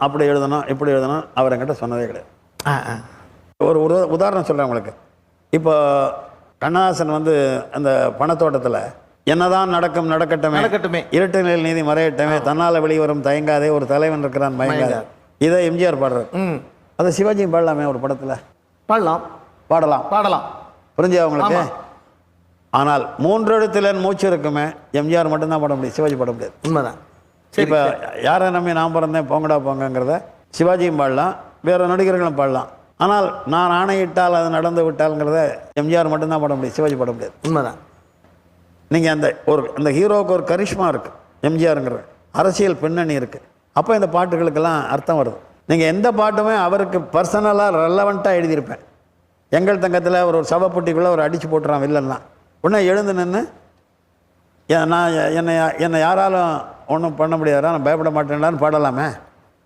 அப்படி எழுதணும் இப்படி எழுதணும் அவர் என்கிட்ட சொன்னதே கிடையாது. ஒரு உதாரணம் சொல்கிறேன் உங்களுக்கு. இப்போ கண்ணதாசன் வந்து அந்த பணத்தோட்டத்தில் என்னதான் நடக்கட்டுமே இருட்டு நிலையில் நீதி மறையட்டமே தன்னால் வெளிவரும் தயங்காதே ஒரு தலைவன் இருக்கிறான் மயங்காதே, இதை எம்ஜிஆர் பாடுறார். அதை சிவாஜியும் பாடலாமே ஒரு படத்தில் பாடலாம். புரிஞ்சா உங்களுக்கு? ஆனால் 3 எழுத்துல மூச்சு இருக்குமே, எம்ஜிஆர் மட்டும்தான் பாட முடியும், சிவாஜி பாட முடியாது. உண்மைதான். இப்போ யாரை நம்பி நான் பிறந்தேன் போங்கடா போங்கங்கிறத சிவாஜியும் பாடலாம், வேறு நடிகர்களும் பாடலாம். ஆனால் நான் ஆணையிட்டால் அது நடந்து விட்டால்ங்கிறத எம்ஜிஆர் மட்டும்தான் பாட முடியும், சிவாஜி பாட முடியாது. உண்மைதான். நீங்கள் அந்த ஹீரோவுக்கு ஒரு கரிஷ்மா இருக்குது, எம்ஜிஆருங்கிற அரசியல் பின்னணி இருக்குது. அப்போ இந்த பாட்டுகளுக்கெல்லாம் அர்த்தம் வருது. நீங்கள் எந்த பாட்டுமே அவருக்கு பர்சனலாக ரெலவெண்ட்டாக எழுதியிருப்பேன். எங்கள் தங்கத்தில் ஒரு சபப்பட்டிக்குள்ளே ஒரு அடித்து போட்டுறான் வில்லன்லாம், உடனே எழுந்து நின்று நான் என்னை யாராலும் ஒன்றும் பண்ண முடியாதா, நான் பயப்பட மாட்டேன்டான்னு பாடலாமே.